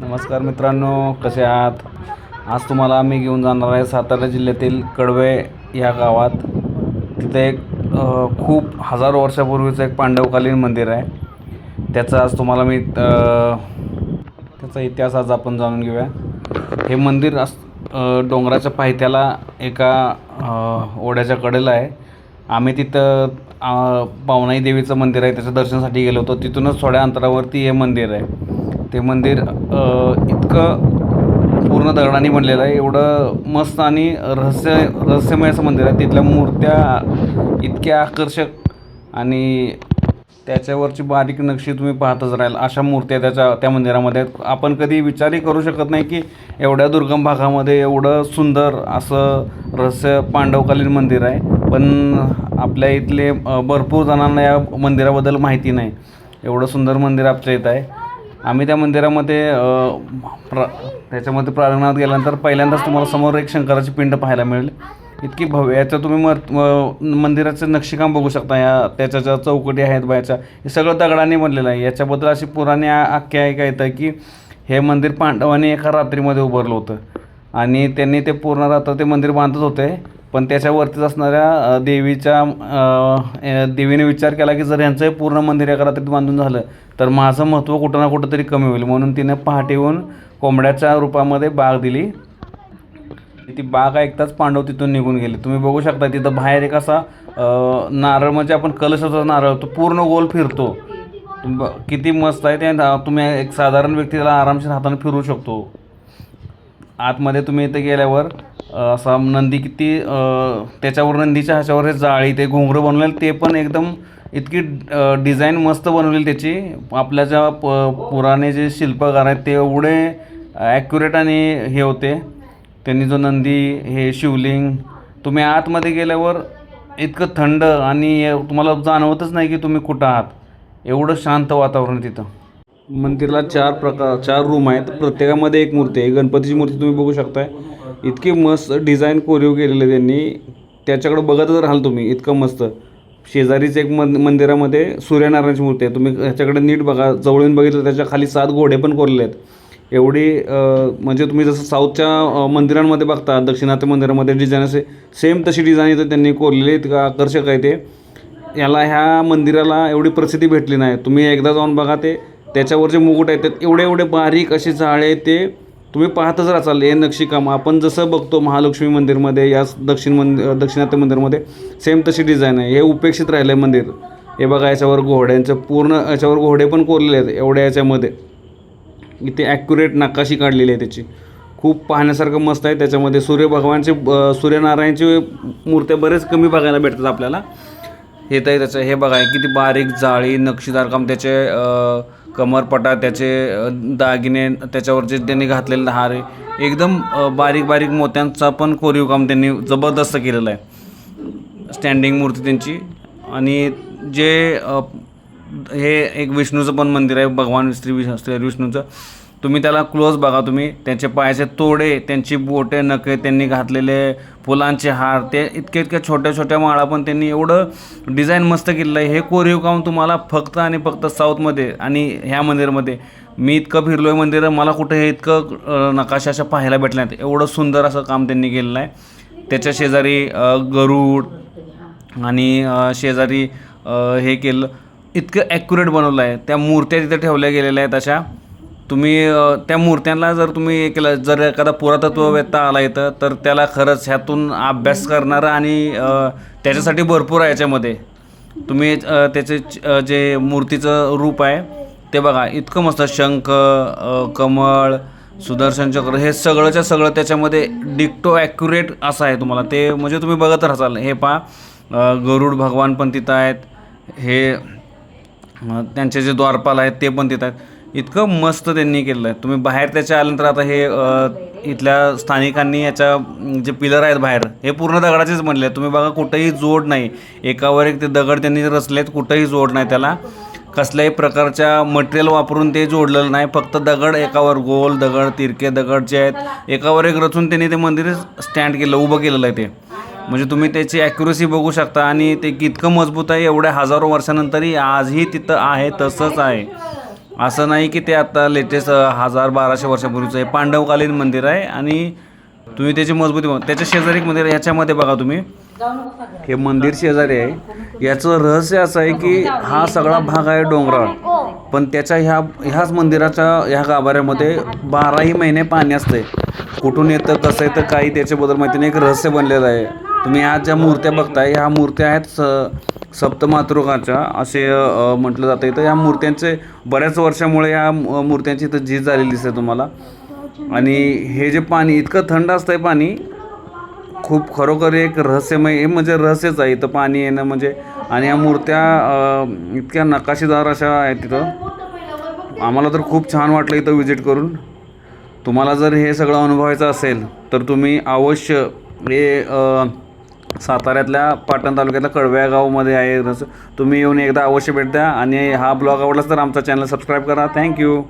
नमस्कार मित्रांनो, कसे आहात? आज तुम्हाला मी घेऊन जाणार आहे सातारा जिल्ह्यातील कडवे या गावात. तिथे एक खूप हजारो वर्षापूर्वीचं एक पांडवकालीन मंदिर आहे. त्याचा आज तुम्हाला मी त्याचा इतिहास आज आपण जाणून घेऊया. हे मंदिर डोंगराच्या पायथ्याला एका ओढ्याच्या कडेला आहे. आम्ही तिथं पावनाई देवीचं मंदिर आहे, त्याच्या दर्शनासाठी गेलो होतो. तिथूनच थोड्या अंतरावरती हे मंदिर आहे. ते मंदिर इतकं पूर्ण दगडांनी बनलेलं आहे, एवढं मस्त आणि रहस्यमय असं मंदिर आहे. तिथल्या मूर्त्या इतक्या आकर्षक आणि त्याच्यावरची बारीक नक्षी तुम्ही पाहतच राहाल, अशा मूर्त्या त्या मंदिरामध्ये आहेत. आपण कधी विचारही करू शकत नाही की एवढ्या दुर्गम भागामध्ये एवढं सुंदर असं रहस्य पांडवकालीन मंदिर आहे. पण आपल्या इथले भरपूर जणांना या मंदिराबद्दल माहिती नाही. एवढं सुंदर मंदिर आपल्या इथं आहे. आम्ही त्या मंदिरामध्ये त्याच्यामध्ये प्रांगणात गेल्यानंतर पहिल्यांदाच तुम्हाला समोर एक शंकराची पिंड पाहायला मिळेल. इतकी भव्य. याचं तुम्ही मंदिराचं नक्षीकाम बघू शकता. त्याच्या ज्या चौकटी आहेत बाहेरच्या, हे सगळं दगडांनी बनलेलं आहे. याच्याबद्दल अशी पुराणी आख्यायिका येतं की हे मंदिर पांडवांनी एका रात्रीमध्ये उभारलं होतं आणि त्यांनी ते पूर्ण रात्र ते मंदिर बांधत होते. पण त्याच्यावरतीच असणाऱ्या देवीने विचार केला की जर यांचं पूर्ण मंदिर एका रात्रीत बांधून झालं तर माझं महत्त्व कुठं ना कुठं तरी कमी होईल. म्हणून तिने पहाटे येऊन कोंबड्याच्या रूपामध्ये बाग दिली. ती बाग ऐकताच पांडव तिथून निघून गेले. तुम्ही बघू शकता तिथं बाहेर एक असा नारळ, म्हणजे आपण कलशाचा नारळ, तो पूर्ण गोल फिरतो. किती मस्त आहे ते. तुम्ही एक साधारण व्यक्ती त्याला आरामशीर हाताने फिरू शकतो. आतमध्ये तुम्ही इथे गेल्यावर असा नंदी, किती त्याच्यावर नंदीच्या ह्याच्यावर हे जाळी, ते घुंगरं बनवलेलं, ते पण एकदम इतकी डिझाईन मस्त बनवलेली त्याची. आपल्या ज्या पुराणे जे शिल्पकार आहेत ते एवढे ॲक्युरेट आणि हे होते. त्यांनी जो नंदी, हे शिवलिंग, तुम्ही आतमध्ये गेल्यावर इतकं थंड आणि तुम्हाला जाणवतच नाही की तुम्ही कुठं आहात. एवढं शांत वातावरण तिथं. मंदिराला चार रूम आहेत. प्रत्येकामध्ये एक मूर्ती आहे. गणपतीची मूर्ती तुम्ही बघू शकताय. इतकी मस्त डिझाईन कोरीव केलेलं त्यांनी. त्याच्याकडे बघतच राहाल तुम्ही, इतकं मस्त. शेजारीच एक मंदिरामध्ये सूर्यनारायणाची मूर्ती आहे. तुम्ही ह्याच्याकडे नीट बघा, जवळून बघितलं त्याच्या खाली 7 घोडे पण कोरलेले आहेत. एवढी म्हणजे तुम्ही जसं साऊथच्या मंदिरांमध्ये बघता, दक्षिणात्य मंदिरामध्ये डिझाईन असे सेम तशी डिझाईन इथं त्यांनी कोरलेली. इतकं आकर्षक आहे ते. ह्या मंदिराला एवढी प्रसिद्धी भेटली नाही. तुम्ही एकदा जाऊन बघा, त्याच्यावर जे मुकुट आहेत एवढे एवढे बारीक असे जाळे आहेत, ते तुम्ही पाहतच राहाल. हे नक्षीकाम आपण जसं बघतो महालक्ष्मी मंदिरमध्ये, या दक्षिणात्य मंदिरमध्ये सेम तशी डिझाईन आहे. हे उपेक्षित राहिलं आहे मंदिर. हे बघा, याच्यावर घोड्यांचं पूर्ण, याच्यावर घोडे पण कोरलेले आहेत एवढ्या याच्यामध्ये. इथे ॲक्युरेट नकाशी काढलेली आहे त्याची. खूप पाहण्यासारखं मस्त आहे. त्याच्यामध्ये सूर्यनारायणची मूर्त्या बरेच कमी बघायला भेटतात आपल्याला. हे तर त्याचं हे बघा, किती बारीक जाळी, नक्षीदार काम, त्याचे कमरपटा, त्याचे दागिने, त्याच्यावर जे त्यांनी घातलेले हार आहे, एकदम बारीक बारीक मोत्यांचा पण कोरीव काम त्यांनी जबरदस्त केलेलं आहे. स्टँडिंग मूर्ती त्यांची. आणि जे हे एक विष्णूचं पण मंदिर आहे, भगवान श्री विष्णूचं. तुम्ही त्याला क्लोज बघा. तुम्ही त्यांचे पायाचे तोडे, त्यांची बोटे, नखे, त्यांनी घातलेले फुलांचे हार, ते इतक्या छोट्या छोट्या माळा पण त्यांनी एवढं डिझाईन मस्त केलेलं आहे. हे कोरीव काम तुम्हाला फक्त आणि फक्त साऊथमध्ये आणि ह्या मंदिरामध्ये. मी इतकं फिरलो आहे मंदिरं, मला कुठं हे इतकं नकाशा अशा पाहायला भेटल्या नाहीत. एवढं सुंदर असं काम त्यांनी केलेलं आहे. त्याच्या शेजारी गरुड आणि शेजारी हे केलं, इतकं ॲक्युरेट बनवलं आहे. त्या मूर्त्या तिथं ठेवल्या गेलेल्या आहेत अशा. तुम्ही त्या मूर्त्यांना जर तुम्ही हे केलं, जर एखादा पुरातत्ववेत्ता आला इथं, तर त्याला खरंच ह्यातून अभ्यास करणारा आणि त्याच्यासाठी भरपूर आहे याच्यामध्ये. तुम्ही त्याचे जे मूर्तीचं रूप आहे ते बघा, इतकं मस्त. शंख, कमळ, सुदर्शन चक्र, हे सगळंच्या सगळं त्याच्यामध्ये डिक्टो ॲक्युरेट असं आहे तुम्हाला ते. म्हणजे तुम्ही बघत राहाल. हे पहा, गरुड भगवान पण तिथं आहेत. हे त्यांचे जे द्वारपाल आहेत ते पण तिथं आहेत. इतकं मस्त त्यांनी केलेलं आहे. तुम्ही बाहेर त्याच्या आल्यानंतर आता हे इथल्या स्थानिकांनी याच्या जे पिलर आहेत बाहेर, हे पूर्ण दगडाचेच बनले आहेत. तुम्ही बघा, कुठंही जोड नाही. एकावर एक ते दगड त्यांनी रचलेत, कुठंही जोड नाही त्याला. कसल्याही प्रकारच्या मटेरियल वापरून ते जोडलेलं नाही. फक्त दगड, एकावर गोल दगड, तिरके दगड जे आहेत एकावर एक रचून त्यांनी ते मंदिर स्टँड केलं, उभं केलेलं आहे ते. म्हणजे तुम्ही त्याची ॲक्युरेसी बघू शकता. आणि ते कितकं मजबूत आहे, एवढ्या हजारो वर्षानंतरही आजही तिथं आहे तसंच आहे. असं नाही की ते आता लेटेस्ट 1000-1200 वर्षापूर्वीचं आहे. पांडवकालीन मंदिर आहे आणि तुम्ही त्याची मजबूती बघा. त्याच्या शेजारी एक मंदिर आहे. याच्यामध्ये बघा तुम्ही, हे मंदिर शेजारी आहे. याचं रहस्य असं आहे की हा सगळा भाग आहे डोंगराळ, पण त्याच्या ह्याच मंदिराच्या ह्या गाभाऱ्यामध्ये 12ही महिने पाणी असते. कुठून येतं कसं येतं काही त्याच्याबद्दल माहिती नाही. एक रहस्य बनलेलं आहे. तुम्ही ह्या ज्या मूर्त्या बघताय ह्या मूर्त्या आहेत सप्तमातृकाच्या असे म्हटलं जातं. इथं ह्या मूर्त्यांचे बऱ्याच वर्षामुळे ह्या मूर्त्यांची इथं झीज झालेली दिसते तुम्हाला. आणि हे जे पाणी इतकं थंड असतंय पाणी, खूप खरोखर एक रहस्यमय, हे म्हणजे रहस्यच आहे इथं पाणी येणं म्हणजे. आणि ह्या मूर्त्या इतक्या नकाशीदार अशा आहेत तिथं. आम्हाला तर खूप छान वाटलं इथं विजिट करून. तुम्हाला जर हे सगळं अनुभवायचं असेल तर तुम्ही अवश्य हे साताऱ्यातल्या पाटण तालुक्यातल्या कळव्या गावामध्ये आहे. तुम्ही येऊन एकदा अवश्य भेट द्या. आणि हा ब्लॉग आवडलाच तर आमचा चॅनल सबस्क्राईब करा. थँक्यू.